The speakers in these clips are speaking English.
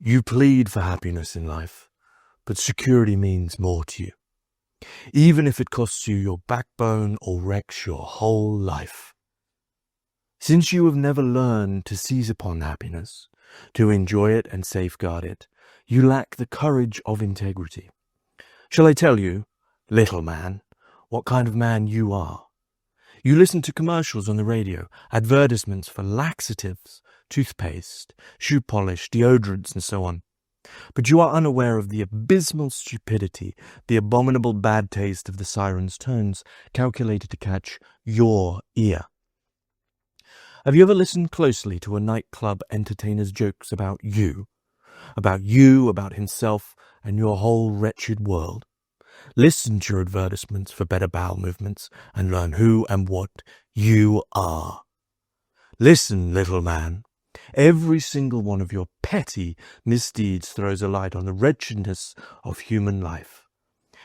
You plead for happiness in life, but security means more to you, even if it costs you your backbone or wrecks your whole life. Since you have never learned to seize upon happiness, to enjoy it and safeguard it, you lack the courage of integrity. Shall I tell you, little man, what kind of man you are? You listen to commercials on the radio, advertisements for laxatives, toothpaste, shoe polish, deodorants, and so on. But you are unaware of the abysmal stupidity, the abominable bad taste of the siren's tones, calculated to catch your ear. Have you ever listened closely to a nightclub entertainer's jokes about you, about himself, and your whole wretched world? Listen to your advertisements for better bowel movements and learn who and what you are. Listen, little man. Every single one of your petty misdeeds throws a light on the wretchedness of human life.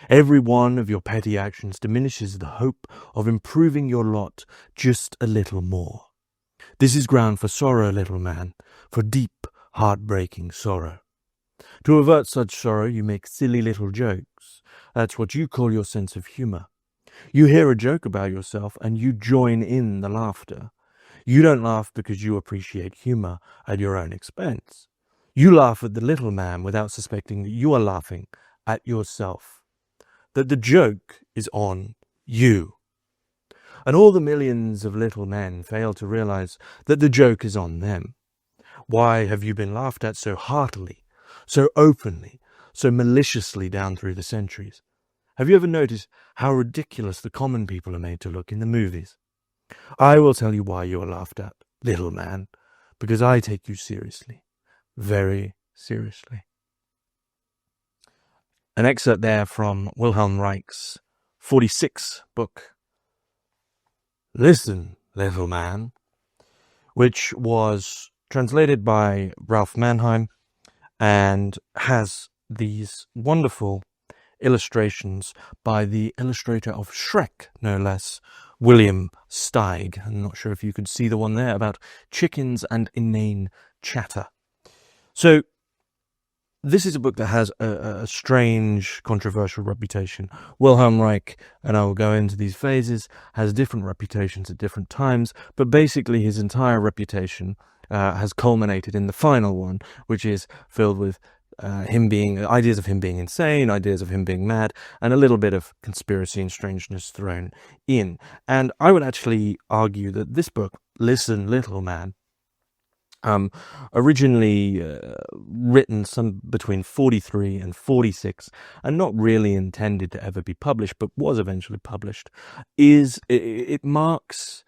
Every one of your petty actions diminishes the hope of improving your lot just a little more. This is ground for sorrow, little man, for deep, heartbreaking sorrow. To avert such sorrow, you make silly little jokes. That's what you call your sense of humor. You hear a joke about yourself and you join in the laughter. You don't laugh because you appreciate humor at your own expense. You laugh at the little man without suspecting that you are laughing at yourself, that the joke is on you. And all the millions of little men fail to realize that the joke is on them. Why have you been laughed at so heartily, so openly, so maliciously down through the centuries? Have you ever noticed how ridiculous the common people are made to look in the movies? I will tell you why you are laughed at, little man, because I take you seriously, very seriously. An excerpt there from Wilhelm Reich's 46 book, Listen, Little Man, which was translated by Ralph Mannheim and has these wonderful illustrations by the illustrator of Shrek, no less, William Steig. I'm not sure if you could see the one there about chickens and inane chatter. So this is a book that has a strange, controversial reputation. Wilhelm Reich, and I will go into these phases, has different reputations at different times, but basically his entire reputation has culminated in the final one, which is filled with ideas of him being insane, ideas of him being mad, and a little bit of conspiracy and strangeness thrown in. And I would actually argue that this book, Listen, Little Man, originally written some between 43 and 46, and not really intended to ever be published, but was eventually published, it marks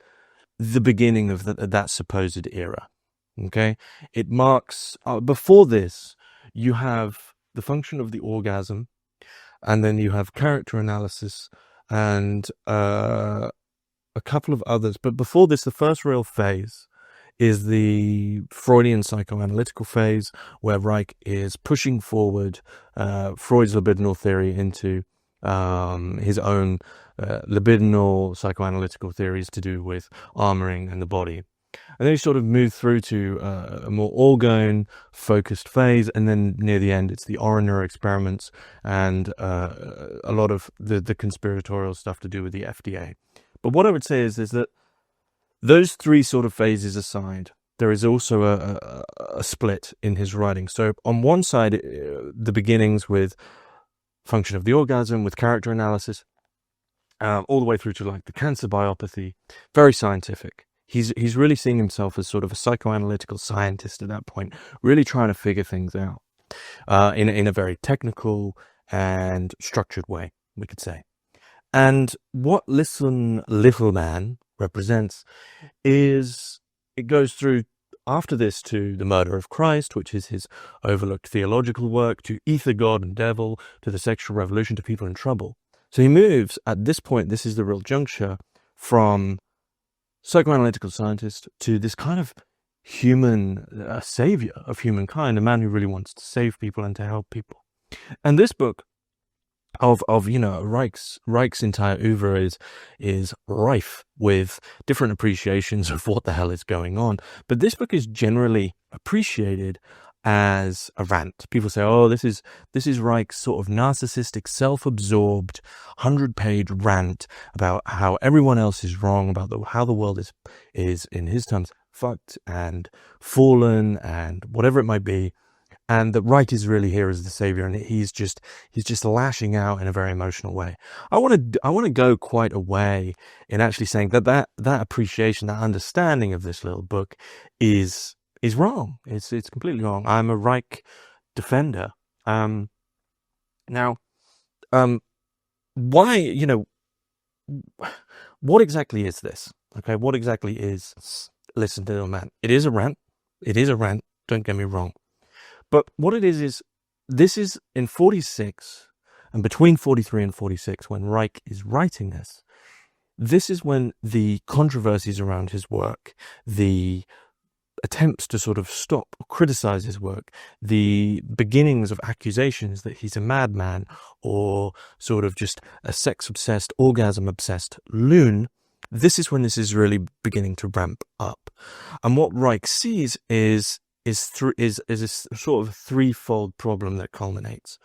the beginning of that supposed era. Okay, it marks before this. You have the function of the orgasm, and then you have character analysis and a couple of others. But before this, the first real phase is the Freudian psychoanalytical phase, where Reich is pushing forward Freud's libidinal theory into his own libidinal psychoanalytical theories to do with armoring and the body. And then you sort of move through to a more orgone-focused phase, and then near the end, it's the Oriner experiments and a lot of the conspiratorial stuff to do with the FDA. But what I would say is that those three sort of phases aside, there is also a split in his writing. So on one side, the beginnings with function of the orgasm, with character analysis, all the way through to like the cancer biopathy, very scientific. He's really seeing himself as sort of a psychoanalytical scientist at that point, really trying to figure things out in a very technical and structured way, we could say. And what Listen, Little Man represents is it goes through after this to the murder of Christ, which is his overlooked theological work, to ether, God and devil, to the sexual revolution, to people in trouble. So he moves at this point, this is the real juncture, from psychoanalytical scientist to this kind of human savior of humankind, a man who really wants to save people and to help people. And this book of Reich's entire oeuvre is rife with different appreciations of what the hell is going on. But this book is generally appreciated as a rant. People say, "Oh, this is Reich's sort of narcissistic, self-absorbed, 100-page rant about how everyone else is wrong, about how the world is in his terms fucked and fallen and whatever it might be." And that Reich is really here as the savior, and he's just lashing out in a very emotional way. I want to go quite a way in actually saying that appreciation, that understanding of this little book is wrong. It's completely wrong. I'm a Reich defender. Now, why? What exactly is this? Okay, what exactly is Listen, Little Man? It is a rant. It is a rant. Don't get me wrong. But what it is this is in 46, and between 43 and 46, when Reich is writing this is when the controversies around his work, the attempts to sort of stop or criticize his work, the beginnings of accusations that he's a madman or sort of just a sex-obsessed, orgasm-obsessed loon, this is when this is really beginning to ramp up. And what Reich sees is a sort of threefold problem that culminates.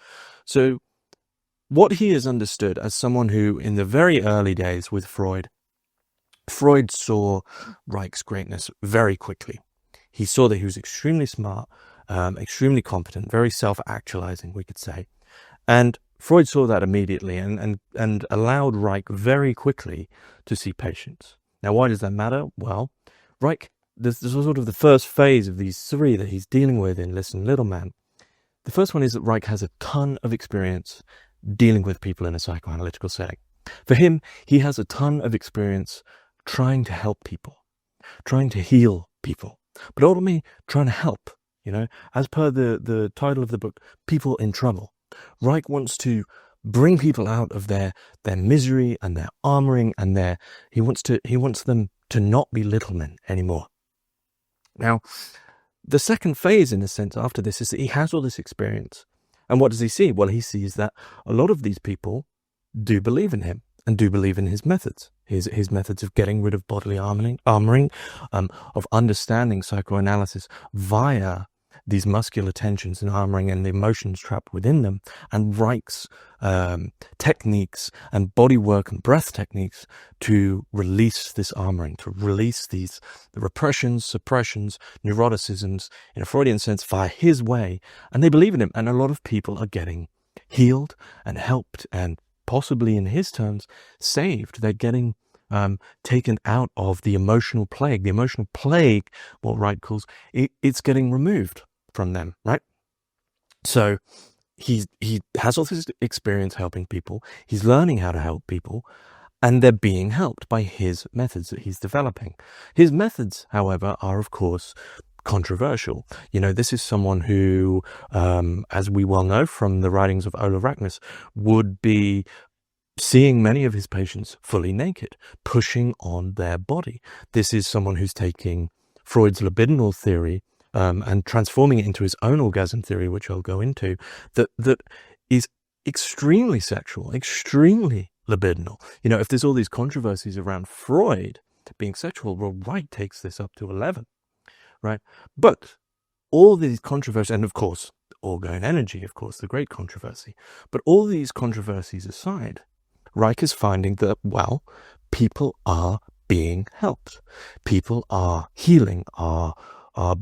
So what he has understood as someone who, in the very early days with Freud saw Reich's greatness very quickly. He saw that he was extremely smart, extremely competent, very self-actualizing, we could say. And Freud saw that immediately and allowed Reich very quickly to see patients. Now, why does that matter? Well, Reich, this is sort of the first phase of these three that he's dealing with in Listen, Little Man. The first one is that Reich has a ton of experience dealing with people in a psychoanalytical setting. For him, he has a ton of experience trying to help people, trying to heal people, but ultimately trying to help, as per the title of the book, People in Trouble. Reich wants to bring people out of their misery and their armoring, and he wants them to not be little men anymore. Now, the second phase, in a sense, after this, is that he has all this experience. And what does he see? Well, he sees that a lot of these people do believe in him and do believe in his methods, his methods of getting rid of bodily armoring, of understanding psychoanalysis via these muscular tensions and armoring and the emotions trapped within them, and Reich's techniques and body work and breath techniques to release this armoring, to release the repressions, suppressions, neuroticisms, in a Freudian sense, via his way. And they believe in him, and a lot of people are getting healed and helped and possibly, in his terms, saved. They're getting taken out of the emotional plague. The emotional plague, what Reich calls, it's getting removed from them, right? So he has all this experience helping people. He's learning how to help people, and they're being helped by his methods that he's developing. His methods, however, are, of course, controversial. This is someone who, as we well know from the writings of Ola Raknus, would be seeing many of his patients fully naked, pushing on their body. This is someone who's taking Freud's libidinal theory and transforming it into his own orgasm theory, which I'll go into, that is extremely sexual, extremely libidinal. If there's all these controversies around Freud being sexual, well, Reich takes this up to 11, right? But all these controversies, and of course, orgone energy, of course, the great controversy, but all these controversies aside, Reich is finding that, well, people are being helped. People are healing, are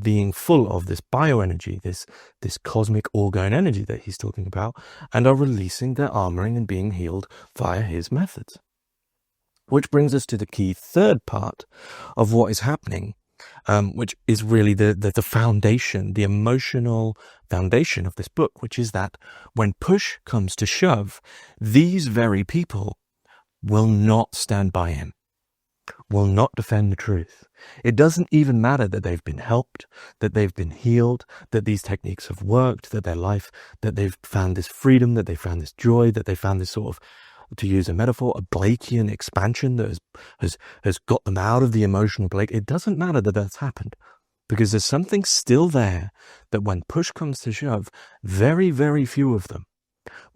being full of this bioenergy, this cosmic orgone energy that he's talking about, and are releasing their armoring and being healed via his methods. Which brings us to the key third part of what is happening, which is really the foundation, the emotional foundation of this book, which is that when push comes to shove, these very people will not stand by him, will not defend the truth. It doesn't even matter that they've been helped, that they've been healed, that these techniques have worked, that their life, that they've found this freedom, that they found this joy, that they found this sort of, to use a metaphor, a Blakean expansion that has got them out of the emotional Blake. It doesn't matter that that's happened, because there's something still there that when push comes to shove, very, very few of them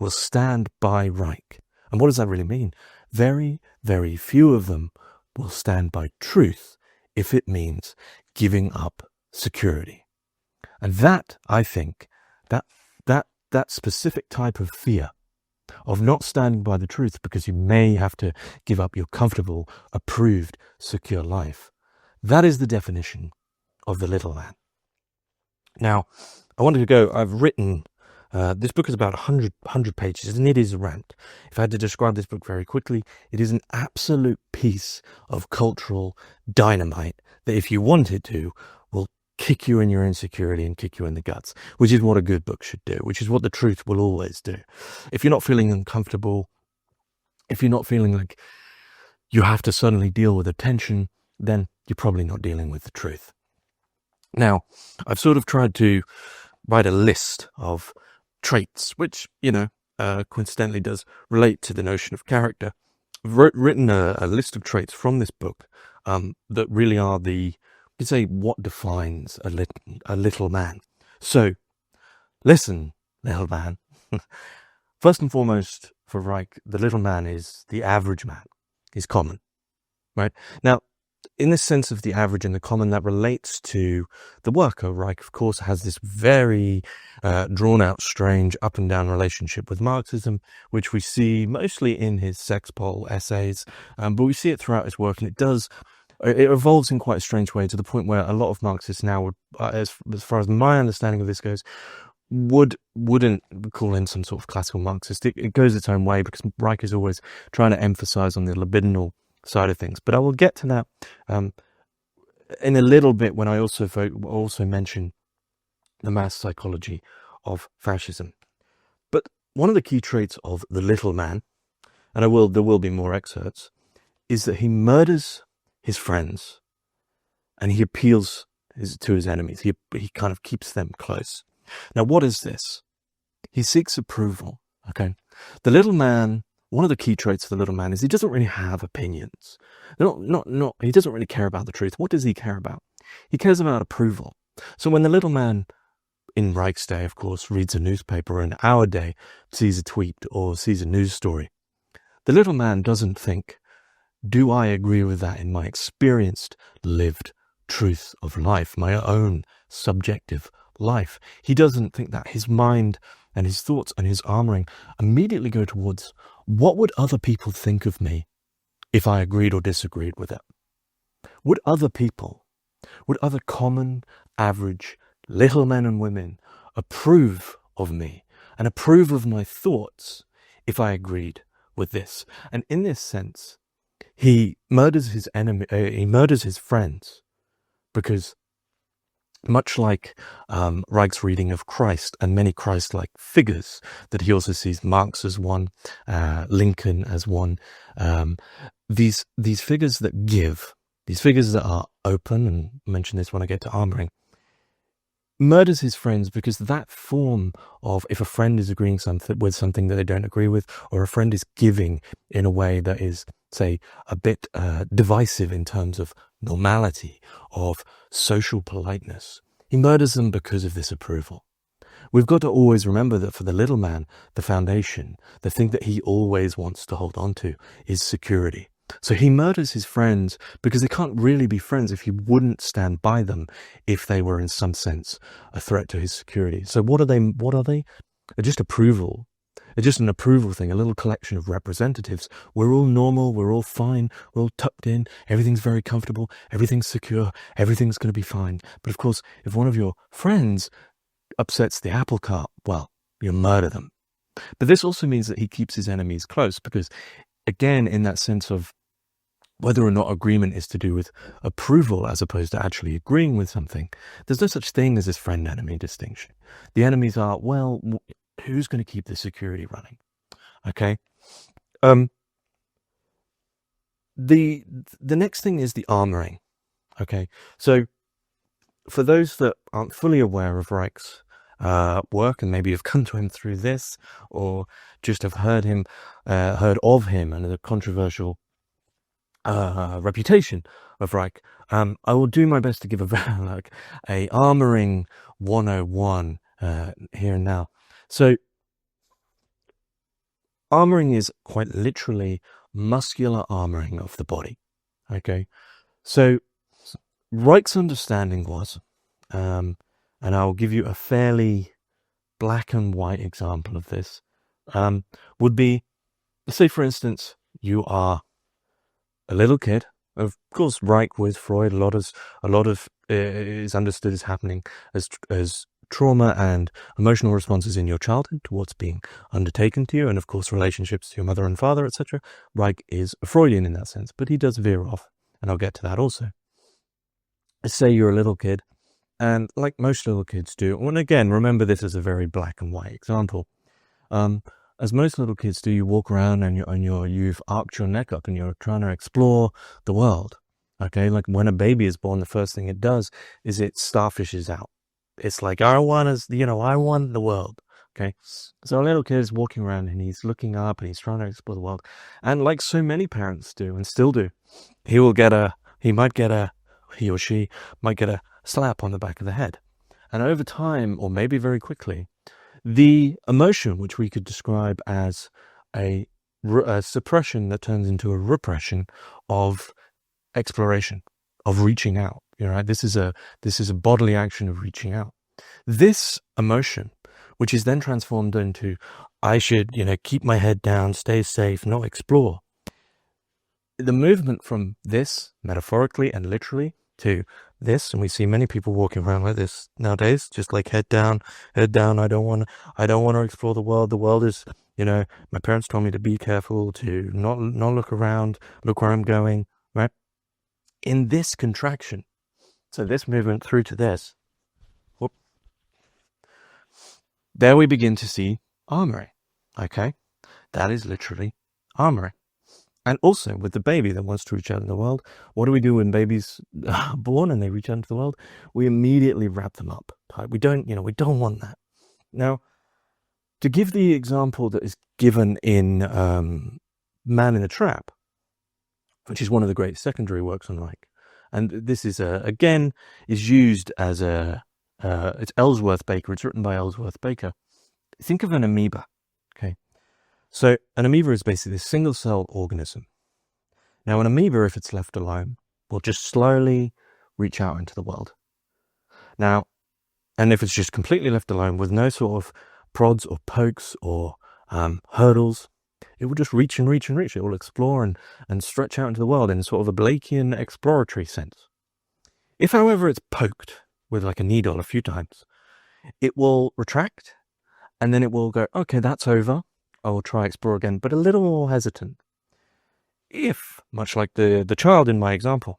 will stand by Reich. And what does that really mean? Very, very few of them will stand by truth if it means giving up security. And that, I think, that that specific type of fear of not standing by the truth because you may have to give up your comfortable, approved, secure life, that is the definition of the little man. Now, I wanted to go, I've written, this book is about 100 pages, and it is a rant. If I had to describe this book very quickly, it is an absolute piece of cultural dynamite that, if you wanted to, will kick you in your insecurity and kick you in the guts, which is what a good book should do, which is what the truth will always do. If you're not feeling uncomfortable, if you're not feeling like you have to suddenly deal with a tension, then you're probably not dealing with the truth. Now, I've sort of tried to write a list of traits, which, coincidentally does relate to the notion of character. I've written a list of traits from this book that really are you could say, what defines a little man. So, listen, little man. First and foremost, for Reich, the little man is the average man. He's common, right? Now, in the sense of the average and the common, that relates to the worker. Reich, of course, has this very drawn-out, strange, up-and-down relationship with Marxism, which we see mostly in his sex pole essays, but we see it throughout his work, and it evolves in quite a strange way, to the point where a lot of Marxists now would, as far as my understanding of this goes, wouldn't call him some sort of classical Marxist. It goes its own way, because Reich is always trying to emphasize on the libidinal side of things. But I will get to that in a little bit, when I also mention the mass psychology of fascism. But one of the key traits of the little man, and there will be more excerpts, is that he murders his friends and he appeals to his enemies. He kind of keeps them close. Now, what is this? He seeks approval. Okay, the little man. One of the key traits of the little man is he doesn't really have opinions. He doesn't really care about the truth. What does he care about? He cares about approval. So when the little man, in Reich's day, of course, reads a newspaper, or in our day sees a tweet or sees a news story, the little man doesn't think, do I agree with that in my experienced, lived truth of life, my own subjective life? He doesn't think that. His mind and his thoughts and his armoring immediately go towards, what would other people think of me if I agreed or disagreed with it? Would other common, average, little men and women approve of me and approve of my thoughts if I agreed with this? And in this sense, he murders his friends, because much like Reich's reading of Christ and many Christ-like figures that he also sees, Marx as one, Lincoln as one, these figures that give, these figures that are open, and I'll mention this when I get to armoring, murders his friends, because that form of, if a friend is agreeing with something that they don't agree with, or a friend is giving in a way that is, say, a bit divisive in terms of normality, of social politeness, he murders them because of this approval. We've got to always remember that for the little man, the foundation, the thing that he always wants to hold on to, is security. So he murders his friends because they can't really be friends if he wouldn't stand by them if they were in some sense a threat to his security. So what are they? They're just approval. They're just an approval thing, a little collection of representatives. We're all normal, we're all fine, we're all tucked in, everything's very comfortable, everything's secure, everything's going to be fine. But of course, if one of your friends upsets the apple cart, well, you murder them. But this also means that he keeps his enemies close, because again, in that sense of whether or not agreement is to do with approval as opposed to actually agreeing with something, there's no such thing as this friend-enemy distinction. The enemies are, well, who's going to keep the security running? Okay. The next thing is the armoring. Okay. So for those that aren't fully aware of Reich's work, and maybe have come to him through this, or just have heard of him and the controversial reputation of Reich, I will do my best to give a armoring 101 here and now. So armoring is quite literally muscular armoring of the body. Okay, so Reich's understanding was, and and I'll give you a fairly black and white example of this, would be, say for instance, you are a little kid. Of course, Reich with Freud, a lot of is understood as happening as trauma and emotional responses in your childhood to what's being undertaken to you, and of course relationships to your mother and father, etc. Reich is a Freudian in that sense, but he does veer off, and I'll get to that also. Let's say you're a little kid, and like most little kids do, and again, remember this is a very black and white example. As most little kids do, you walk around and you've arched your neck up and you're trying to explore the world. Okay, like when a baby is born, the first thing it does is it starfishes out. It's like, I want the world. Okay, so a little kid is walking around and he's looking up and he's trying to explore the world, and like so many parents do and still do, he or she might get a slap on the back of the head, and over time, or maybe very quickly, the emotion, which we could describe as a suppression that turns into a repression of exploration, of reaching out. Right? This is a bodily action of reaching out. This emotion, which is then transformed into, I should, keep my head down, stay safe, not explore. The movement from this, metaphorically and literally, to this, and we see many people walking around like this nowadays, just like head down. I don't want to explore the world. The world is, my parents told me to be careful, to not look around, look where I'm going, right? In this contraction, so this movement through to this, there we begin to see armoring. Okay, that is literally armoring. And also with the baby that wants to reach out in the world, what do we do when babies are born and they reach out into the world? We immediately wrap them up. We don't want that. Now, to give the example that is given in Man in the Trap, which is one of the great secondary works on Reich, and this is again is used as it's Ellsworth Baker. It's written by Ellsworth Baker. Think of an amoeba. Okay. So an amoeba is basically a single-celled organism. Now an amoeba, if it's left alone, will just slowly reach out into the world. Now, and if it's just completely left alone with no sort of prods or pokes or hurdles, it will just reach and reach and reach. It will explore and stretch out into the world in sort of a Blakean exploratory sense. If, however, it's poked with like a needle a few times, it will retract and then it will go, okay, that's over. I will try explore again, but a little more hesitant. If, much like the child in my example,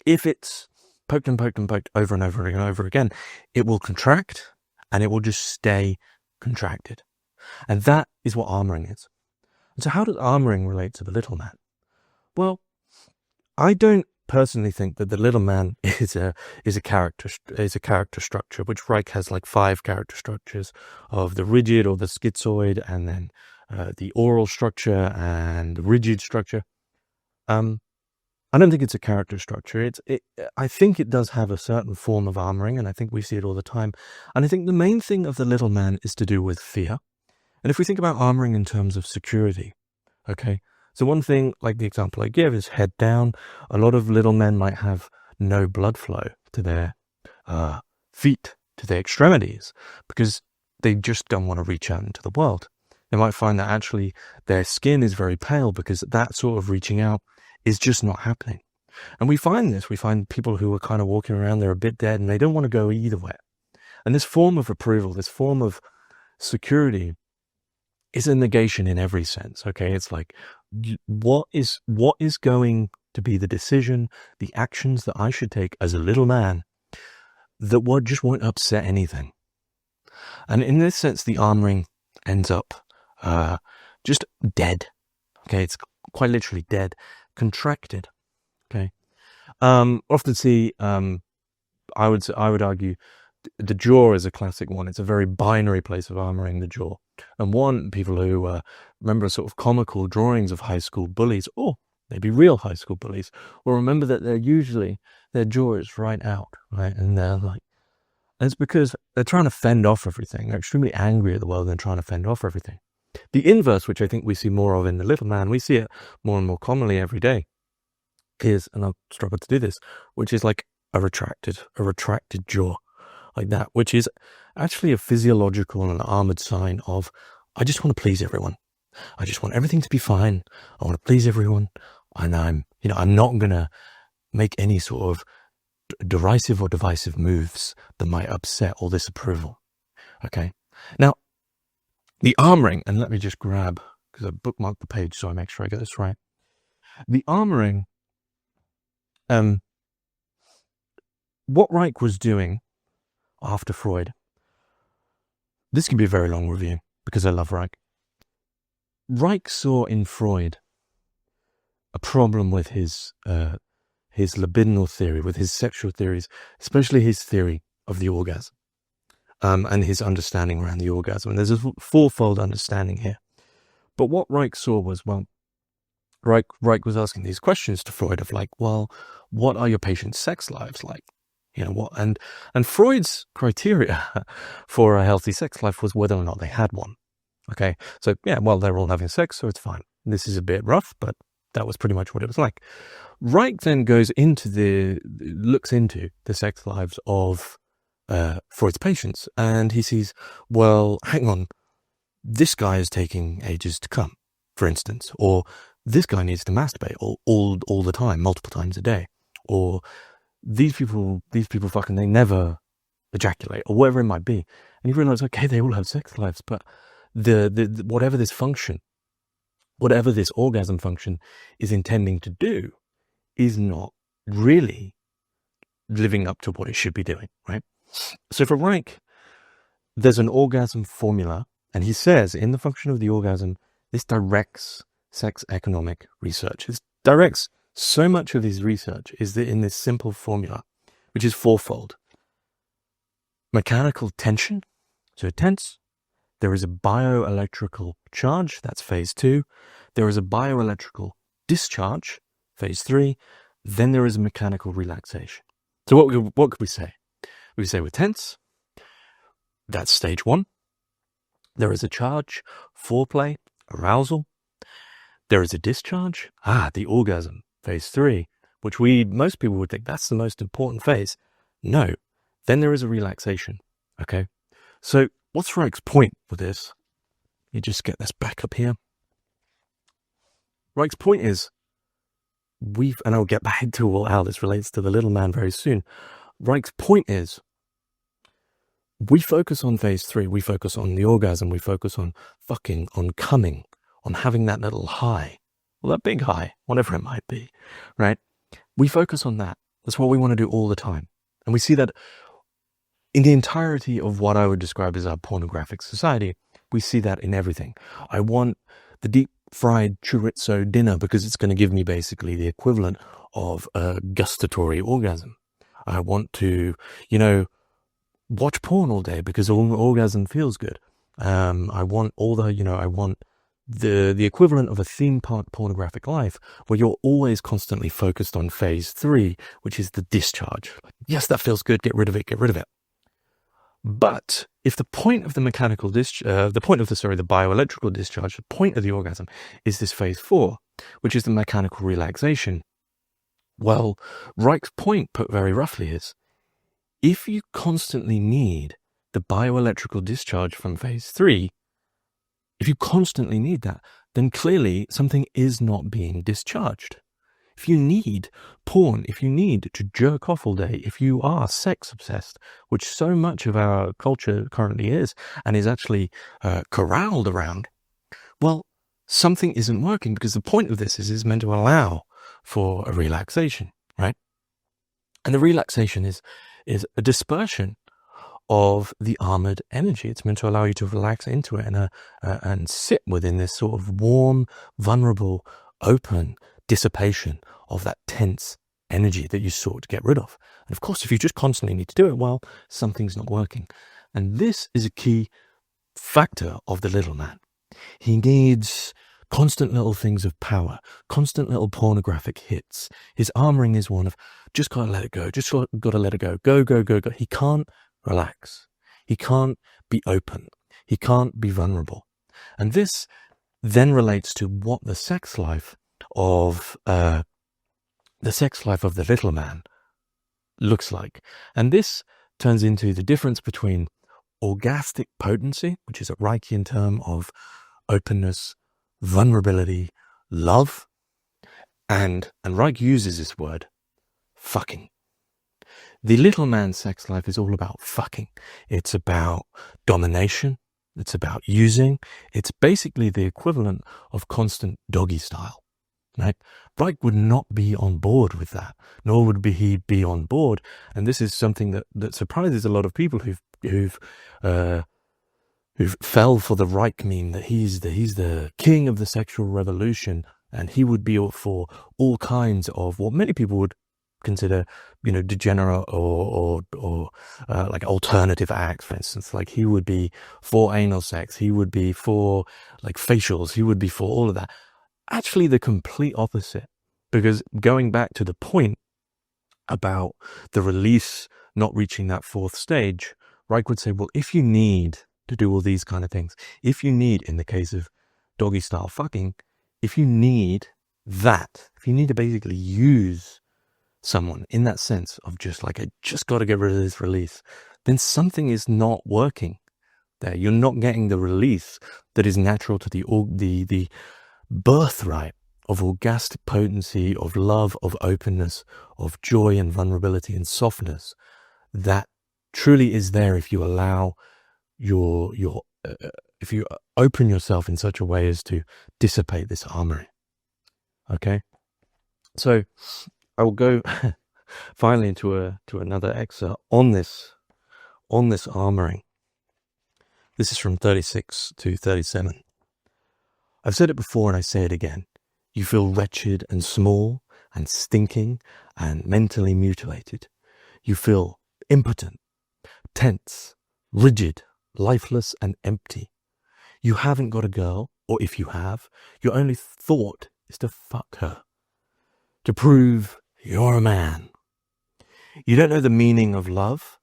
if it's poked and poked and poked over and over and over again, it will contract and it will just stay contracted. And that is what armoring is. And so how does armoring relate to the little man? Well, I don't personally think that the little man is a character structure, which Reich has like 5 character structures of the rigid or the schizoid, and then the oral structure and the rigid structure. I don't think it's a character structure. I think it does have a certain form of armoring, and I think we see it all the time. And I think the main thing of the little man is to do with fear. And if we think about armoring in terms of security, okay, so one thing, like the example I give, is head down. A lot of little men might have no blood flow to their feet, to their extremities, because they just don't want to reach out into the world. They might find that actually their skin is very pale because that sort of reaching out is just not happening. And we find this. We find people who are kind of walking around, they're a bit dead and they don't want to go either way. And this form of approval, this form of security is a negation in every sense. Okay, it's like, what is going to be the decision, the actions that I should take as a little man that just won't upset anything? And in this sense, the armoring ends up just dead. Okay, it's quite literally dead, contracted. Okay, often see. I would argue the jaw is a classic one. It's a very binary place of armoring the jaw. And people who remember sort of comical drawings of high school bullies, or maybe real high school bullies, will remember that their jaw is right out, right? And they're like, and it's because they're trying to fend off everything. They're extremely angry at the world and trying to fend off everything. The inverse, which I think we see more of in the little man, we see it more and more commonly every day, is, and I'll struggle to do this, which is like a retracted jaw. like that, which is actually a physiological and armored sign of, I just want to please everyone. I just want everything to be fine. I want to please everyone. And I'm not going to make any sort of derisive or divisive moves that might upset or disapproval. Okay. Now, the armoring, and let me just grab, because I bookmarked the page so I make sure I get this right. The armoring, what Reich was doing after Freud, this can be a very long review because I love Reich. Reich saw in Freud a problem with his libidinal theory, with his sexual theories, especially his theory of the orgasm, and his understanding around the orgasm. And there's a fourfold understanding here. But what Reich saw was, well, Reich was asking these questions to Freud of like, well, what are your patients' sex lives like? What? And Freud's criteria for a healthy sex life was whether or not they had one. Okay, so yeah, well, they're all having sex, so it's fine. This is a bit rough, but that was pretty much what it was like. Reich then looks into the sex lives of Freud's patients, and he sees, well, hang on, this guy is taking ages to come, for instance, or this guy needs to masturbate all the time, multiple times a day, or these people fucking, they never ejaculate, or whatever it might be. And you realize, okay, they all have sex lives, but the whatever this orgasm function is intending to do is not really living up to what it should be doing, right? So for Reich, there's an orgasm formula, and he says in the function of the orgasm, this directs sex economic research. It directs so much of his research is in this simple formula, which is fourfold. Mechanical tension, so tense. There is a bioelectrical charge, that's phase 2. There is a bioelectrical discharge, phase 3. Then there is a mechanical relaxation. So what could we say? We say we're tense. That's stage 1. There is a charge, foreplay, arousal. There is a discharge, the orgasm, phase 3, which most people would think that's the most important phase. No. Then there is a relaxation. Okay. So what's Reich's point with this? You just get this back up here. Reich's point is, and I'll get back to how this relates to the little man very soon. Reich's point is, we focus on phase 3, we focus on the orgasm, we focus on fucking, on coming, on having that little high, well, that big high, whatever it might be, right? We focus on that. That's what we want to do all the time. And we see that in the entirety of what I would describe as our pornographic society. We see that in everything. I want the deep fried chorizo dinner because it's going to give me basically the equivalent of a gustatory orgasm. I want to, watch porn all day because orgasm feels good. I want I want the equivalent of a theme park pornographic life where you're always constantly focused on phase 3, which is the discharge. Yes, that feels good. Get rid of it. But if the point of the mechanical the bioelectrical discharge, the point of the orgasm is this phase 4, which is the mechanical relaxation. Well, Reich's point, put very roughly, is if you constantly need the bioelectrical discharge from phase 3, if you constantly need that, then clearly something is not being discharged. If you need porn, if you need to jerk off all day, if you are sex obsessed, which so much of our culture currently is, and is actually corralled around, well, something isn't working because the point of this is meant to allow for a relaxation, right? And the relaxation is a dispersion of the armored energy. It's meant to allow you to relax into it and sit within this sort of warm, vulnerable, open dissipation of that tense energy that you sought to get rid of. And of course, if you just constantly need to do it, well, something's not working. And this is a key factor of the little man. He needs constant little things of power, constant little pornographic hits. His armoring is one of just gotta let it go, just gotta let it go, go. He can't relax. He can't be open. He can't be vulnerable. And this then relates to what the sex life of the little man looks like. And this turns into the difference between orgastic potency, which is a Reichian term of openness, vulnerability, love, and Reich uses this word, fucking. The little man's sex life is all about fucking. It's about domination. It's about using. It's basically the equivalent of constant doggy style. Right? Reich would not be on board with that, nor would he be on board. And this is something that surprises a lot of people who've fell for the Reich meme that he's the king of the sexual revolution, and he would be for all kinds of what many people would consider, degenerate or like alternative acts. For instance, like he would be for anal sex, he would be for like facials, he would be for all of that. Actually, the complete opposite, because going back to the point about the release not reaching that fourth stage, Reich would say, well, if you need to do all these kind of things, if you need, in the case of doggy style fucking, if you need to basically use someone in that sense of just like, I just got to get rid of this release, then something is not working there. You're not getting the release that is natural to the birthright of orgastic potency, of love, of openness, of joy and vulnerability and softness that truly is there if you allow if you open yourself in such a way as to dissipate this armory. Okay, so I will go finally into another excerpt on this armoring. This is from 36 to 37. I've said it before and I say it again. You feel wretched and small and stinking and mentally mutilated. You feel impotent, tense, rigid, lifeless and empty. You haven't got a girl, or if you have, your only thought is to fuck her, to prove you're a man. You don't know the meaning of love.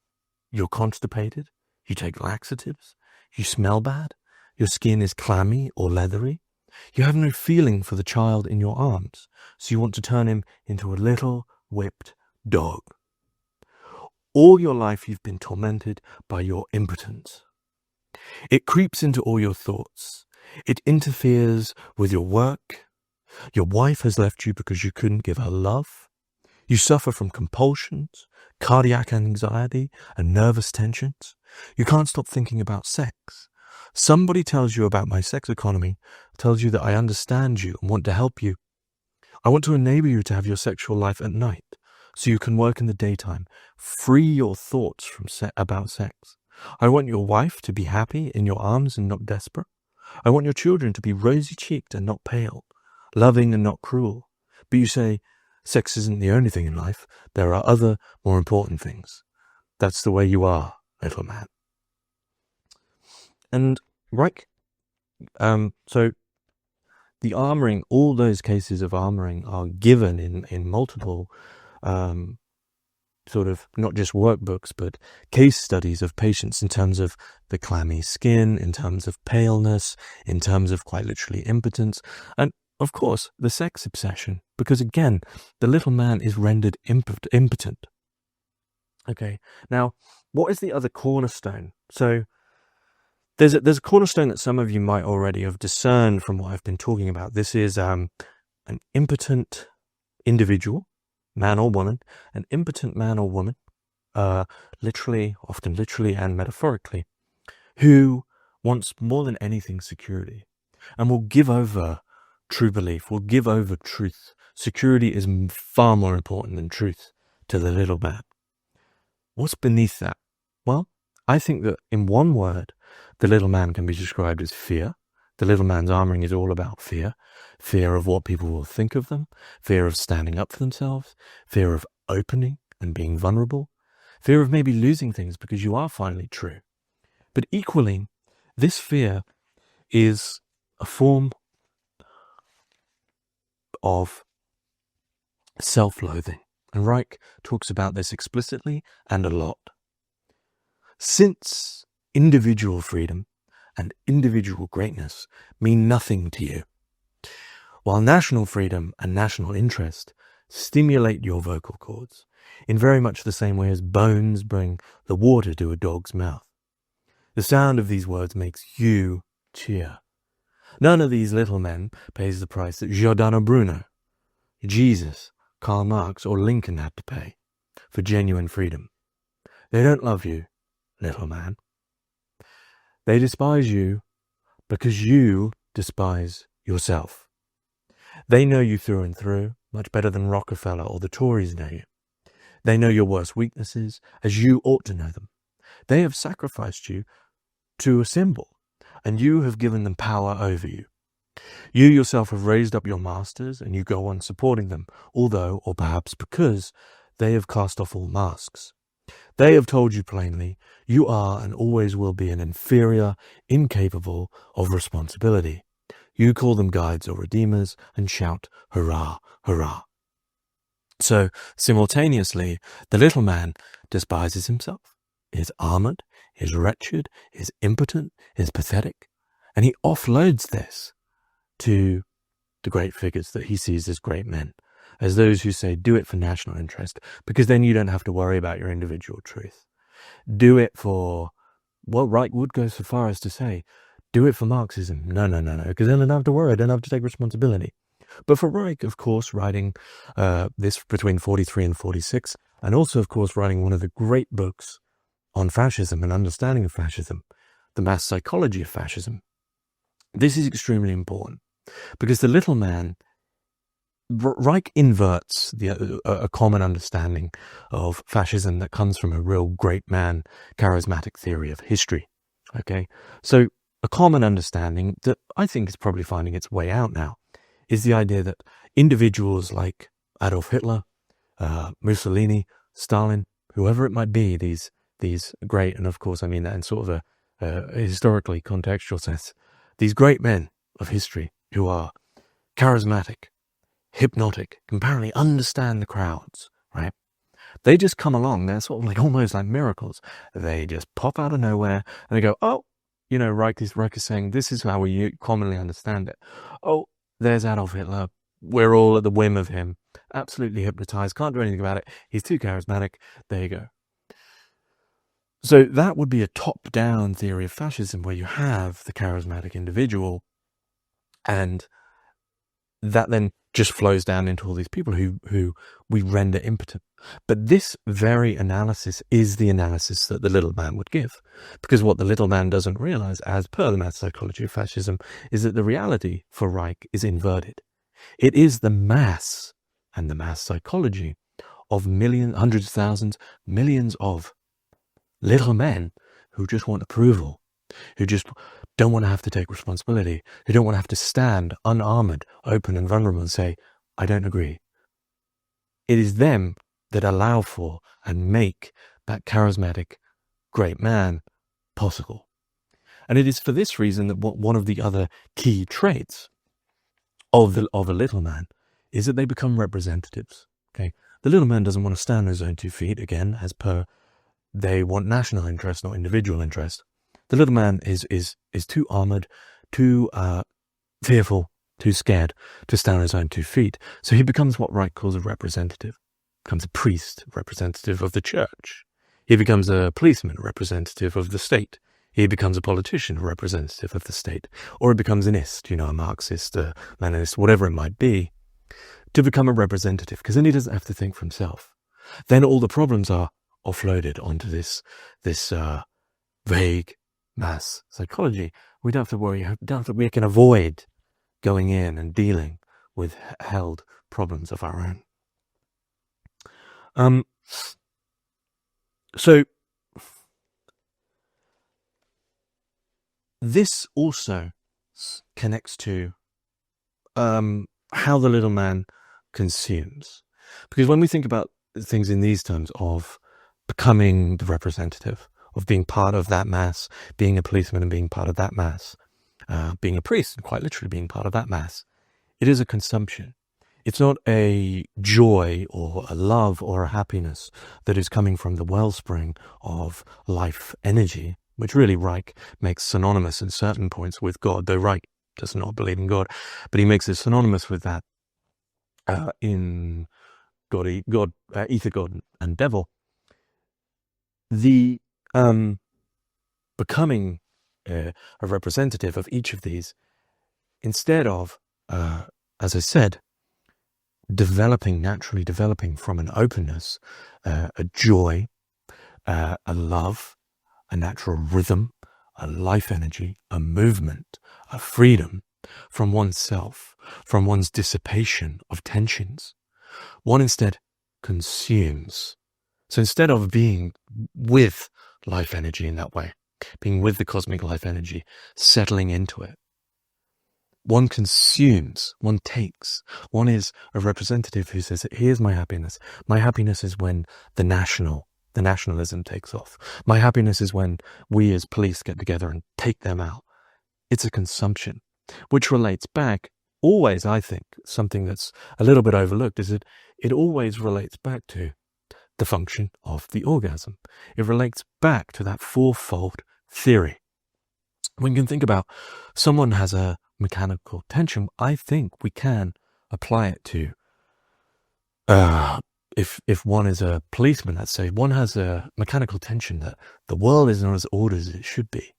You're constipated. You take laxatives. You smell bad. Your skin is clammy or leathery. You have no feeling for the child in your arms, so you want to turn him into a little whipped dog. All your life you've been tormented by your impotence. It creeps into all your thoughts. It interferes with your work. Your wife has left you because you couldn't give her love. You suffer from compulsions, cardiac anxiety, and nervous tensions. You can't stop thinking about sex. Somebody tells you about my sex economy, tells you that I understand you and want to help you. I want to enable you to have your sexual life at night, so you can work in the daytime. Free your thoughts from about sex. I want your wife to be happy in your arms and not desperate. I want your children to be rosy-cheeked and not pale, loving and not cruel. But you say, sex isn't the only thing in life. There are other, more important things. That's the way you are, little man. And Reich, so the armoring, all those cases of armoring are given in multiple sort of not just workbooks, but case studies of patients in terms of the clammy skin, in terms of paleness, in terms of quite literally impotence, and of course the sex obsession, because again, the little man is rendered impotent. Okay, now what is the other cornerstone? So there's a cornerstone that some of you might already have discerned from what I've been talking about. This is an impotent individual, man or woman, an impotent man or woman, often literally and metaphorically, who wants more than anything security and will give over true belief, will give over truth. Security is far more important than truth to the little man. What's beneath that? Well, I think that in one word, the little man can be described as fear. The little man's armoring is all about fear. Fear of what people will think of them. Fear of standing up for themselves. Fear of opening and being vulnerable. Fear of maybe losing things because you are finally true. But equally, this fear is a form of self-loathing. And Reich talks about this explicitly and a lot. Since individual freedom and individual greatness mean nothing to you, while national freedom and national interest stimulate your vocal cords, in very much the same way as bones bring the water to a dog's mouth. The sound of these words makes you cheer. None of these little men pays the price that Giordano Bruno, Jesus, Karl Marx, or Lincoln had to pay for genuine freedom. They don't love you, little man. They despise you because you despise yourself. They know you through and through, much better than Rockefeller or the Tories know you. They know your worst weaknesses, as you ought to know them. They have sacrificed you to a symbol, and you have given them power over you. You yourself have raised up your masters, and you go on supporting them, although, or perhaps because, they have cast off all masks. They have told you plainly, you are and always will be an inferior, incapable of responsibility. You call them guides or redeemers and shout, hurrah, hurrah. So, simultaneously, the little man despises himself, is armored, is wretched, is impotent, is pathetic, and he offloads this to the great figures that he sees as great men, as those who say, do it for national interest, because then you don't have to worry about your individual truth. Do it for, well, Reich would go so far as to say, do it for Marxism. No, because then I don't have to worry, I don't have to take responsibility. But for Reich, of course, writing this between 43 and 46, and also, of course, writing one of the great books on fascism and understanding of fascism, the mass psychology of fascism, this is extremely important, because the little man, Reich inverts a common understanding of fascism that comes from a real great man, charismatic theory of history. Okay, so a common understanding that I think is probably finding its way out now is the idea that individuals like Adolf Hitler, Mussolini, Stalin, whoever it might be, these great, and of course I mean that in sort of a historically contextual sense, these great men of history who are charismatic, hypnotic, can apparently understand the crowds, right? They just come along, they're sort of like almost like miracles. They just pop out of nowhere and they go, oh, you know, Reich is saying, this is how we commonly understand it. Oh, there's Adolf Hitler. We're all at the whim of him. Absolutely hypnotized. Can't do anything about it. He's too charismatic. There you go. So that would be a top-down theory of fascism where you have the charismatic individual, and that then just flows down into all these people who we render impotent. But this very analysis is the analysis that the little man would give. Because what the little man doesn't realize, as per the mass psychology of fascism, is that the reality for Reich is inverted. It is the mass and the mass psychology of millions, hundreds of thousands, millions of little men who just want approval, who just don't want to have to take responsibility, who don't want to have to stand unarmored, open and vulnerable and say, I don't agree. It is them that allow for and make that charismatic great man possible. And it is for this reason that one of the other key traits of a little man is that they become representatives. Okay, the little man doesn't want to stand on his own 2 feet, again, as per they want national interest, not individual interest. The little man is too armored, too fearful, too scared to stand on his own 2 feet. So he becomes what Reich calls a representative. Becomes a priest, representative of the church. He becomes a policeman, representative of the state. He becomes a politician, representative of the state. Or he becomes an ist, a Marxist, a Leninist, whatever it might be, to become a representative, because then he doesn't have to think for himself. Then all the problems are offloaded onto this vague mass psychology. We don't have to worry. We can avoid going in and dealing with held problems of our own. So this also connects to how the little man consumes. Because when we think about things in these terms of becoming the representative, of being part of that mass, being a policeman and being part of that mass, being a priest and quite literally being part of that mass, it is a consumption. It's not a joy or a love or a happiness that is coming from the wellspring of life energy, which really Reich makes synonymous at certain points with God, though Reich does not believe in God, but he makes it synonymous with that in ether god, and devil, the becoming a representative of each of these, instead of, as I said, naturally developing from an openness, a joy, a love, a natural rhythm, a life energy, a movement, a freedom from oneself, from one's dissipation of tensions. One instead consumes. So instead of being with life energy in that way, being with the cosmic life energy, settling into it, one consumes, one takes. One is a representative who says, here's my happiness. My happiness is when the nationalism takes off. My happiness is when we as police get together and take them out. It's a consumption, which relates back, always, I think, something that's a little bit overlooked, is that it always relates back to the function of the orgasm. It relates back to that fourfold theory. When you can think about someone has a mechanical tension, I think we can apply it to, if one is a policeman, let's say, one has a mechanical tension that the world is not as ordered as it should be.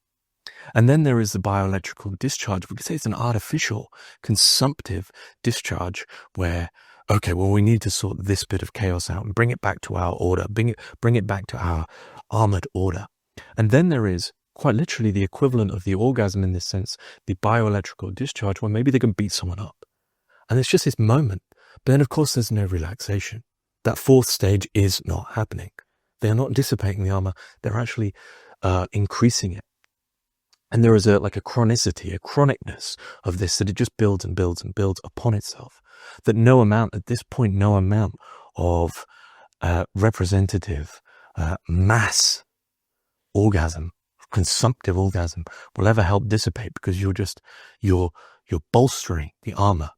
And then there is the bioelectrical discharge. We could say it's an artificial, consumptive discharge where, okay, well, we need to sort this bit of chaos out and bring it back to our order, bring it back to our armored order. And then there is quite literally the equivalent of the orgasm in this sense, the bioelectrical discharge, where maybe they can beat someone up. And it's just this moment. But then, of course, there's no relaxation. That fourth stage is not happening. They are not dissipating the armor. They're actually increasing it. And there is a chronicity, a chronicness of this, that it just builds and builds and builds upon itself. That no amount of representative mass orgasm, consumptive orgasm, will ever help dissipate, because you're bolstering the armor.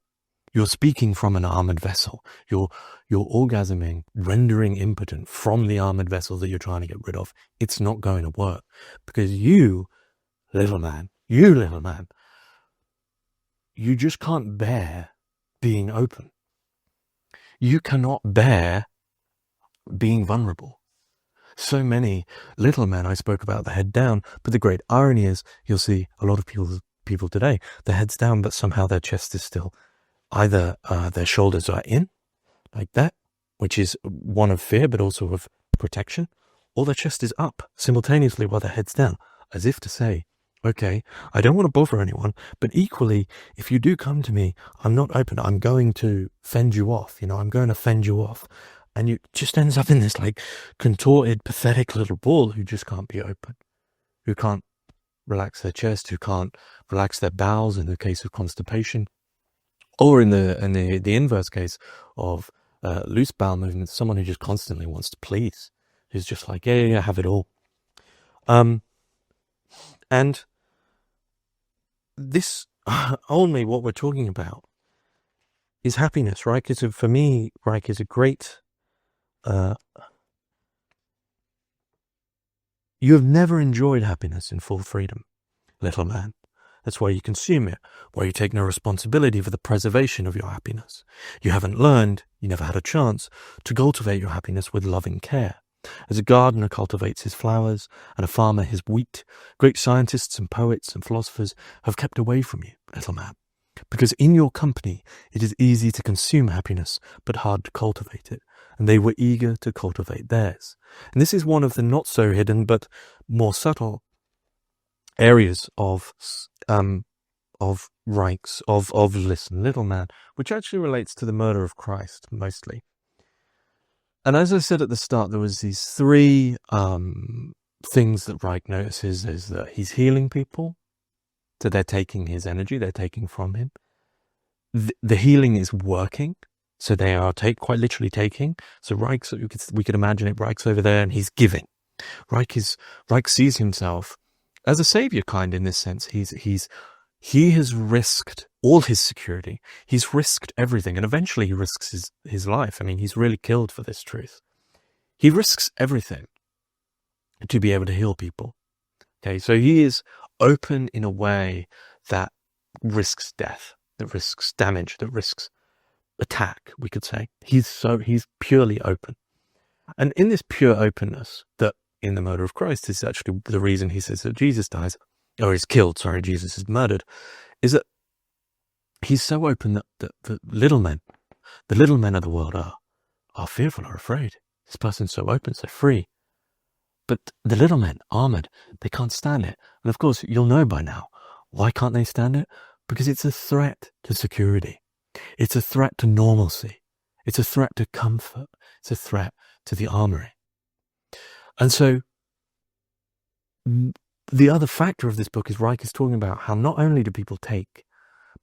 You're speaking from an armored vessel. You're orgasming, rendering impotent from the armored vessel that you're trying to get rid of. It's not going to work, because you, little man, you just can't bear being open. You cannot bear being vulnerable. So many little men, I spoke about the head down, but the great irony is you'll see a lot of people today, their head's down, but somehow their chest is still. Either their shoulders are in, like that, which is one of fear, but also of protection, or their chest is up simultaneously while their head's down, as if to say, okay, I don't want to bother anyone, but equally, if you do come to me, I'm not open. I'm going to fend you off. I'm going to fend you off. And you just ends up in this contorted, pathetic little ball who just can't be open, who can't relax their chest, who can't relax their bowels in the case of constipation, or in the inverse case of loose bowel movements, someone who just constantly wants to please, who's just like, yeah, have it all. And this, only what we're talking about is happiness, right? Because for me, Reich is a great, you have never enjoyed happiness in full freedom, little man. That's why you consume it, why you take no responsibility for the preservation of your happiness. You haven't learned, you never had a chance, to cultivate your happiness with loving care. As a gardener cultivates his flowers and a farmer his wheat, great scientists and poets and philosophers have kept away from you, little man. Because in your company it is easy to consume happiness, but hard to cultivate it, and they were eager to cultivate theirs. And this is one of the not so hidden but more subtle areas of Reich's, of Listen, Little Man, which actually relates to the murder of Christ, mostly. And as I said at the start, there was these three things that Reich notices, is that he's healing people, so they're taking his energy, they're taking from him. The healing is working, so they are quite literally taking. So Reich, we could imagine it, Reich's over there and he's giving. Reich sees himself as a savior kind in this sense. He has risked all his security. He's risked everything, and eventually he risks his life. I mean, he's really killed for this truth. He risks everything to be able to heal people. Okay, so he is open in a way that risks death, that risks damage, that risks attack, we could say. He's purely open. And in this pure openness that in the murder of Christ is actually the reason he says that Jesus dies, or is killed, sorry, Jesus is murdered, is that he's so open that the little men of the world are fearful, are afraid. This person's so open, so free. But the little men, armored, they can't stand it. And of course, you'll know by now, why can't they stand it? Because it's a threat to security. It's a threat to normalcy. It's a threat to comfort. It's a threat to the armory. And so the other factor of this book is Reich is talking about how not only do people take,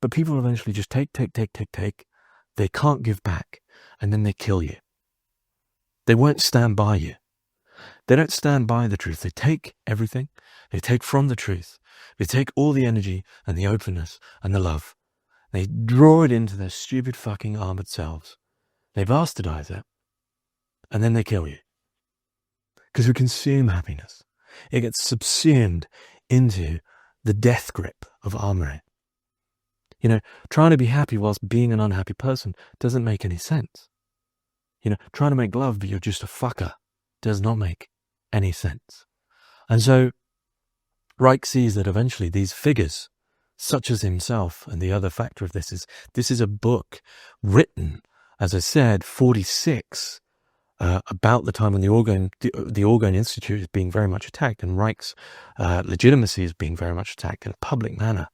but people eventually just take. They can't give back, and then they kill you. They won't stand by you. They don't stand by the truth. They take everything. They take from the truth. They take all the energy and the openness and the love. They draw it into their stupid fucking armored selves. They bastardize it. And then they kill you. Because we consume happiness. It gets subsumed into the death grip of armory. You know, trying to be happy whilst being an unhappy person doesn't make any sense. You know, trying to make love but you're just a fucker does not make any sense. And so Reich sees that eventually these figures, such as himself, and the other factor of this is a book written, as I said, 46, about the time when the Orgone Institute is being very much attacked, and Reich's legitimacy is being very much attacked in a public manner,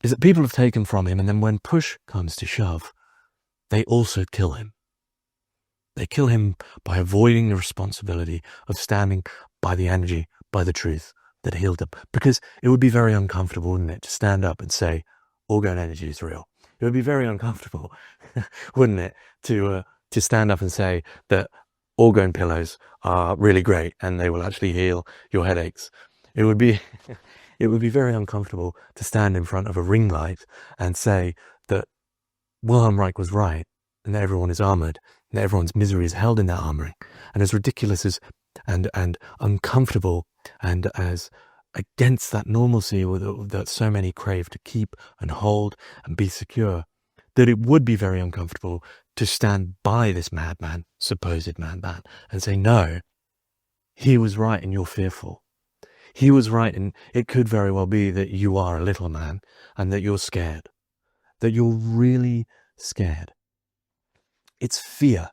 is that people have taken from him, and then when push comes to shove, they also kill him. They kill him by avoiding the responsibility of standing by the energy, by the truth that healed them. Because it would be very uncomfortable, wouldn't it, to stand up and say, Orgone energy is real. It would be very uncomfortable, wouldn't it, to stand up and say that Orgone pillows are really great and they will actually heal your headaches. It would be very uncomfortable to stand in front of a ring light and say that Wilhelm Reich was right and that everyone is armored and that everyone's misery is held in that armoring. And as ridiculous as and uncomfortable and as against that normalcy that so many crave to keep and hold and be secure, that it would be very uncomfortable to stand by this madman, supposed madman, and say, no, he was right and you're fearful. He was right, and it could very well be that you are a little man and that you're scared, that you're really scared. It's fear.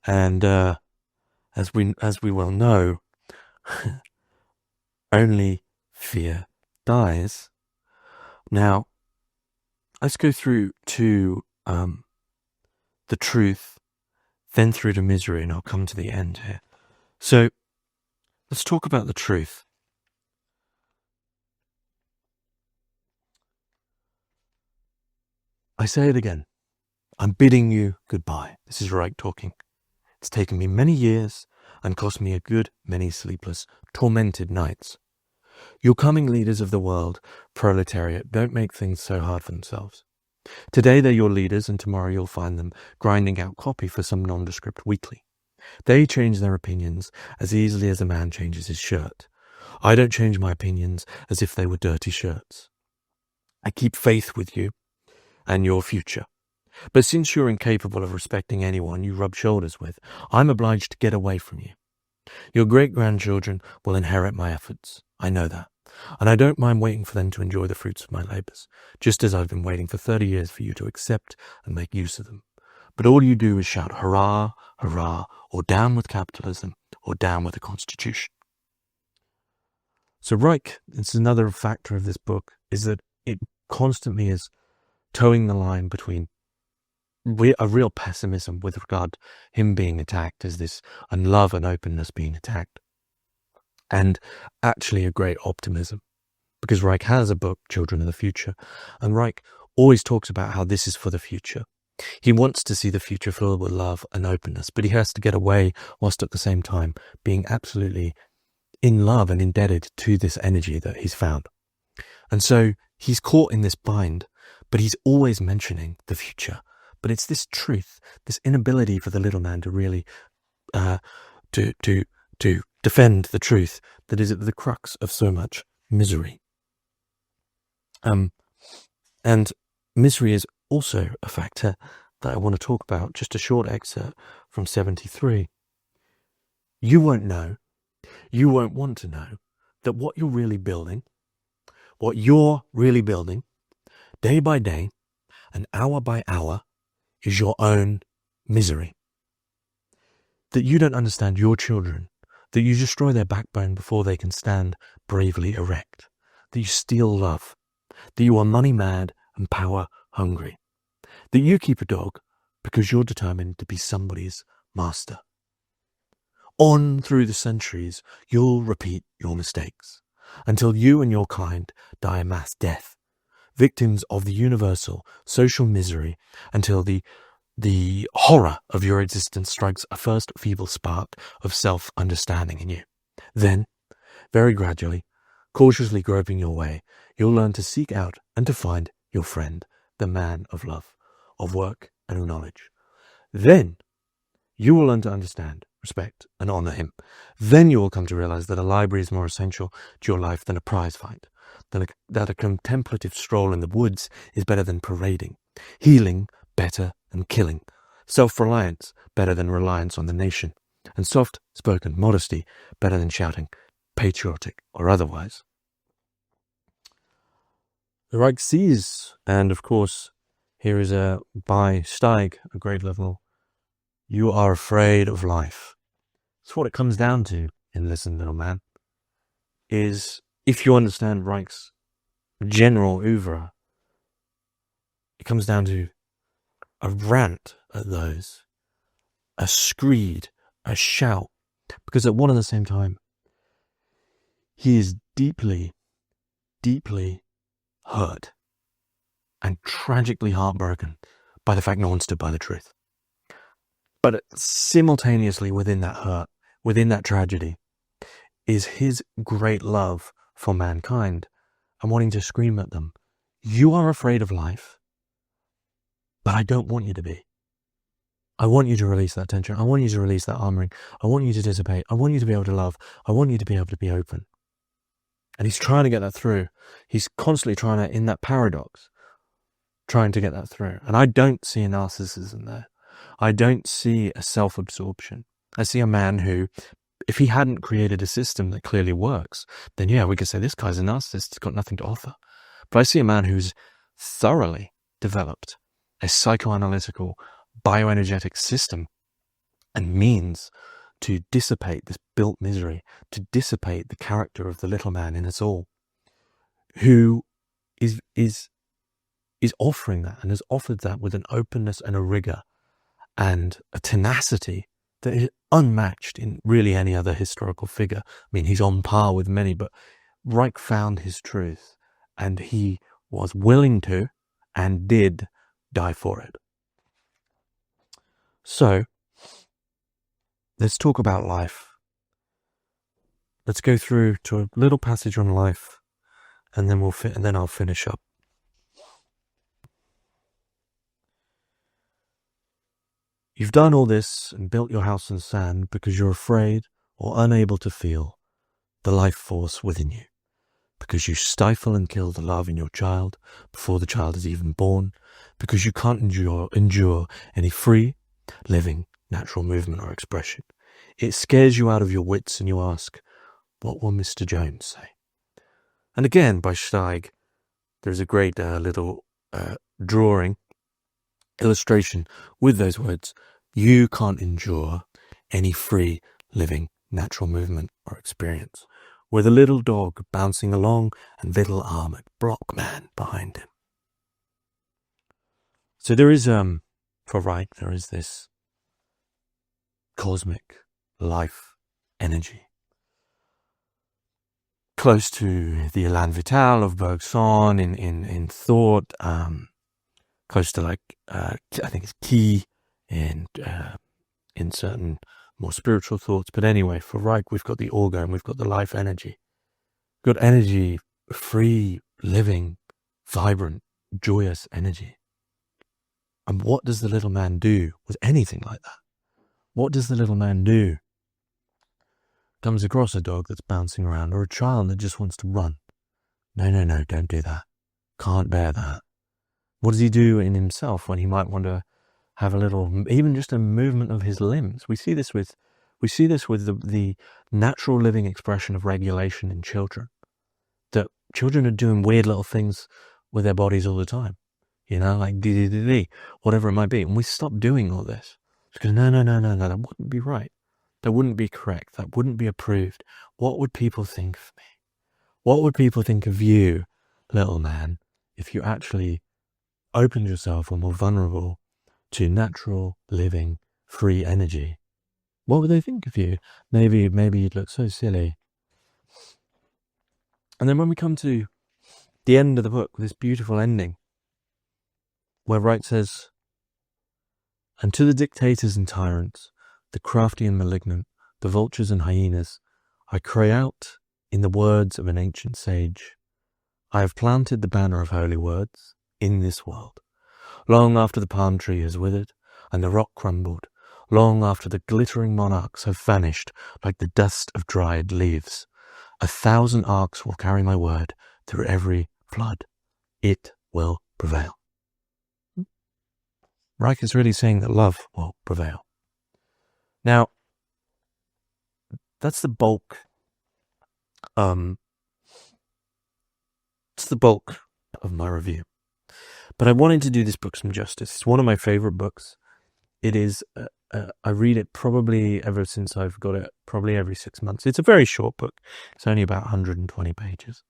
And as we well know, only fear dies. Now, let's go through to the truth, then through to misery, and I'll come to the end here. So, let's talk about the truth. I say it again. I'm bidding you goodbye. This is Reich talking. It's taken me many years and cost me a good many sleepless, tormented nights. Your coming leaders of the world, proletariat, don't make things so hard for themselves. Today they're your leaders, and tomorrow you'll find them grinding out copy for some nondescript weekly. They change their opinions as easily as a man changes his shirt. I don't change my opinions as if they were dirty shirts. I keep faith with you and your future. But since you're incapable of respecting anyone you rub shoulders with, I'm obliged to get away from you. Your great-grandchildren will inherit my efforts. I know that. And I don't mind waiting for them to enjoy the fruits of my labours, just as I've been waiting for 30 years for you to accept and make use of them. But all you do is shout, hurrah, hurrah, or down with capitalism, or down with the Constitution. So Reich, it's another factor of this book, is that it constantly is towing the line between a real pessimism with regard to him being attacked as this, and love and openness being attacked, and actually a great optimism, because Reich has a book, Children of the Future, and Reich always talks about how this is for the future. He wants to see the future filled with love and openness, but he has to get away whilst at the same time being absolutely in love and indebted to this energy that he's found. And so he's caught in this bind, but he's always mentioning the future. But it's this truth, this inability for the little man to really to defend the truth that is at the crux of so much misery. And misery is also a factor that I want to talk about, just a short excerpt from 73. You won't know, you won't want to know, that what you're really building, day by day and hour by hour, is your own misery. That you don't understand your children, that you destroy their backbone before they can stand bravely erect, that you steal love, that you are money mad and power hungry, that you keep a dog because you're determined to be somebody's master. On through the centuries, you'll repeat your mistakes until you and your kind die a mass death, victims of the universal social misery, until the horror of your existence strikes a first feeble spark of self-understanding in you. Then, very gradually, cautiously groping your way, you'll learn to seek out and to find your friend, the man of love, of work and of knowledge. Then, you will learn to understand, respect and honor him. Then you will come to realize that a library is more essential to your life than a prize fight, that a contemplative stroll in the woods is better than parading, healing better than killing, self-reliance better than reliance on the nation, and soft-spoken modesty better than shouting, patriotic or otherwise. The Reich sees, and of course, here is by Steig, a great level, you are afraid of life. That's what it comes down to in Listen, Little Man, is if you understand Reich's general oeuvre, it comes down to a rant at those, a screed, a shout, because at one and the same time, he is deeply, deeply hurt and tragically heartbroken by the fact no one stood by the truth. But simultaneously within that hurt, within that tragedy, is his great love for mankind and wanting to scream at them, you are afraid of life, but I don't want you to be. I want you to release that tension. I want you to release that armoring. I want you to dissipate. I want you to be able to love. I want you to be able to be open. And he's trying to get that through. He's constantly trying to, in that paradox, trying to get that through. And I don't see a narcissism there. I don't see a self-absorption. I see a man who, if he hadn't created a system that clearly works, then yeah, we could say this guy's a narcissist, he's got nothing to offer. But I see a man who's thoroughly developed a psychoanalytical, bioenergetic system and means to dissipate this built misery, to dissipate the character of the little man in us all, who is offering that and has offered that with an openness and a rigor and a tenacity that is unmatched in really any other historical figure. I mean, he's on par with many, but Reich found his truth and he was willing to and did die for it. So, let's talk about life. Let's go through to a little passage on life, and then I'll finish up. You've done all this and built your house in sand because you're afraid or unable to feel the life force within you, because you stifle and kill the love in your child before the child is even born, because you can't endure any free, living, natural movement or expression. It scares you out of your wits and you ask, what will Mr. Jones say? And again, by Steig, there's a great little drawing, illustration with those words. You can't endure any free, living, natural movement or experience, with a little dog bouncing along and little armoured block man behind him. So there is, for Reich, there is this cosmic life energy, close to the Elan Vital of Bergson in thought, close to I think it's key in certain more spiritual thoughts. But anyway, for Reich, we've got the organ, we've got the life energy. We've got energy, free, living, vibrant, joyous energy. And what does the little man do with anything like that? What does the little man do? Comes across a dog that's bouncing around or a child that just wants to run. No, don't do that. Can't bear that. What does he do in himself when he might want to have a little, even just a movement of his limbs. We see this with the natural living expression of regulation in children. That children are doing weird little things with their bodies all the time, like whatever it might be. And we stop doing all this because no, that wouldn't be right. That wouldn't be correct. That wouldn't be approved. What would people think of me? What would people think of you, little man, if you actually opened yourself and were vulnerable to natural, living, free energy? What would they think of you? Maybe you'd look so silly. And then when we come to the end of the book, this beautiful ending, where Reich says, "And to the dictators and tyrants, the crafty and malignant, the vultures and hyenas, I cry out in the words of an ancient sage, I have planted the banner of holy words in this world, long after the palm tree has withered and the rock crumbled, long after the glittering monarchs have vanished like the dust of dried leaves. 1,000 arcs will carry my word through every flood. It will prevail." Reich is really saying that love will prevail. Now, that's the bulk. It's the bulk of my review. But I wanted to do this book some justice. It's one of my favorite books. It is, I read it probably ever since I've got it, probably every 6 months. It's a very short book. It's only about 120 pages.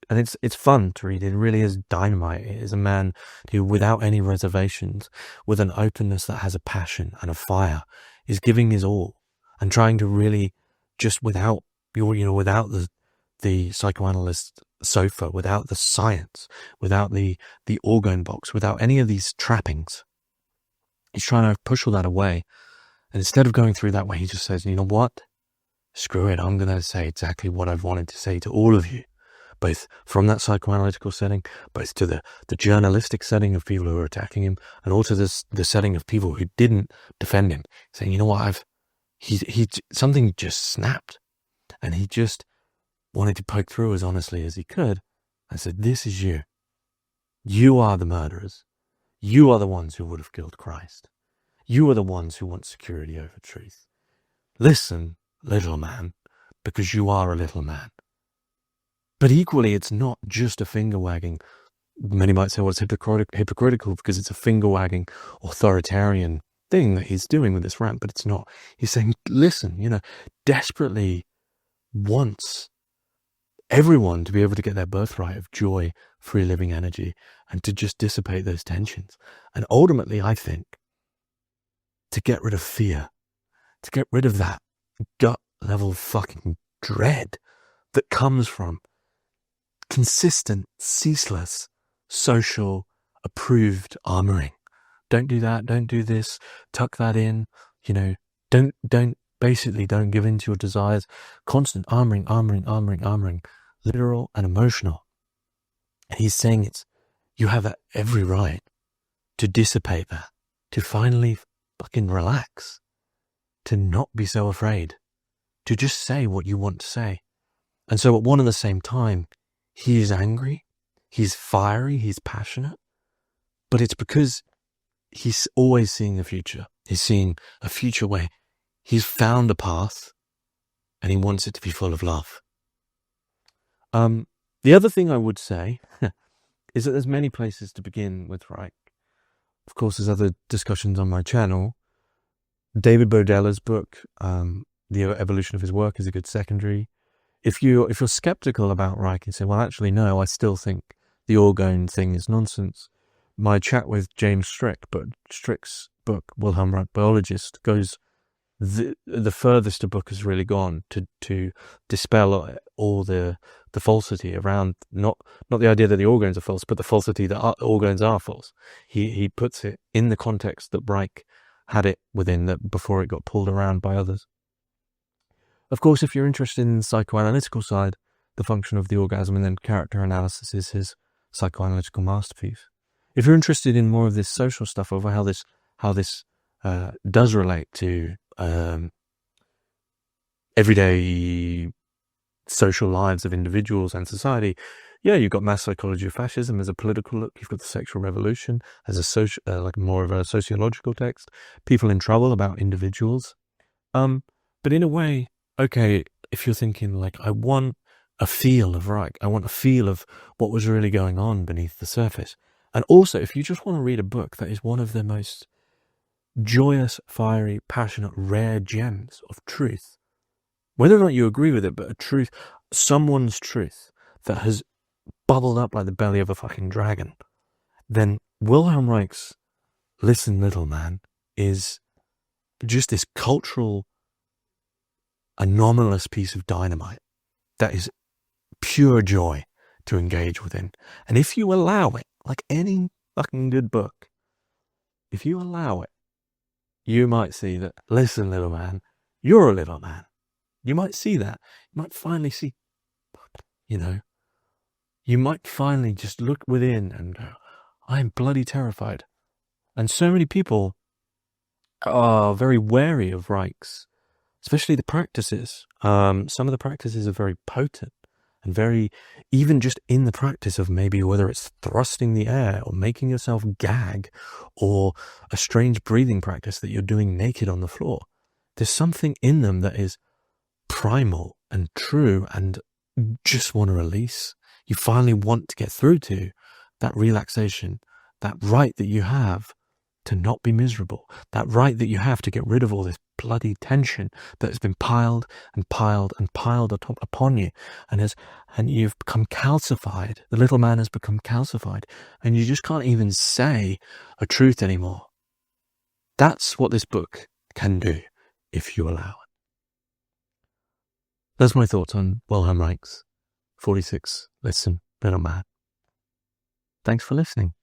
And it's fun to read. It really is dynamite. It is a man who, without any reservations, with an openness that has a passion and a fire, is giving his all and trying to really, just without the psychoanalyst sofa, without the science, without the orgone box, without any of these trappings, he's trying to push all that away. And instead of going through that way, he just says, you know what? Screw it. I'm going to say exactly what I've wanted to say to all of you, both from that psychoanalytical setting, both to the journalistic setting of people who are attacking him, and also the setting of people who didn't defend him, saying, you know what, something just snapped, and he just wanted to poke through as honestly as he could. I said, this is you. You are the murderers. You are the ones who would have killed Christ. You are the ones who want security over truth. Listen, little man, because you are a little man. But equally, it's not just a finger-wagging. Many might say, well, it's hypocritical because it's a finger-wagging authoritarian thing that he's doing with this rant, but it's not. He's saying, listen, desperately wants everyone to be able to get their birthright of joy, free living energy, and to just dissipate those tensions. And ultimately, I think, to get rid of fear, to get rid of that gut-level fucking dread that comes from consistent, ceaseless, social, approved armoring. Don't do that, don't do this, tuck that in, don't give in to your desires. Constant armoring, literal and emotional. And he's saying you have every right to dissipate that, to finally fucking relax, to not be so afraid, to just say what you want to say. And so at one and the same time, he is angry, he's fiery, he's passionate, but it's because he's always seeing the future. He's seeing a future where he's found a path and he wants it to be full of love. The other thing I would say is that there's many places to begin with Reich. Of course, there's other discussions on my channel. David Bodella's book, The Evolution of His Work, is a good secondary. If you're skeptical about Reich and say, well, actually, no, I still think the orgone thing is nonsense, my chat with James Strick's book, Wilhelm Reich, Biologist, goes the furthest a book has really gone to dispel all the falsity around, not the idea that the organes are false, but the falsity that organes are false. He puts it in the context that Reich had it within, that before it got pulled around by others. Of course, if you're interested in the psychoanalytical side, The Function of the Orgasm and then Character Analysis is his psychoanalytical masterpiece. If you're interested in more of this social stuff, over how this does relate to everyday social lives of individuals and society, yeah, you've got mass psychology of fascism as a political look. You've got the sexual revolution as a like more of a sociological text. People in trouble about individuals. But in a way, okay, if you're thinking like, I want a feel of Reich, I want a feel of what was really going on beneath the surface. And also, if you just want to read a book that is one of the most joyous, fiery, passionate, rare gems of truth, whether or not you agree with it, but a truth, someone's truth that has bubbled up like the belly of a fucking dragon, then Wilhelm Reich's Listen Little Man is just this cultural, anomalous piece of dynamite that is pure joy to engage within. And if you allow it, like any fucking good book, if you allow it, you might see that, listen, little man, you're a little man. You might see that. You might finally see, you might finally just look within and go, I'm bloody terrified. And so many people are very wary of Reich's, especially the practices. Some of the practices are very potent and very, even just in the practice of maybe whether it's thrusting the air or making yourself gag or a strange breathing practice that you're doing naked on the floor. There's something in them that is primal and true and just want to release. You finally want to get through to that relaxation, that right that you have to not be miserable, that right that you have to get rid of all this bloody tension that has been piled and piled and piled upon you, and you've become calcified. The little man has become calcified, and you just can't even say a truth anymore. That's what this book can do if you allow it. That's my thoughts on Wilhelm Reich's 46 Listen, Little Man. Thanks for listening.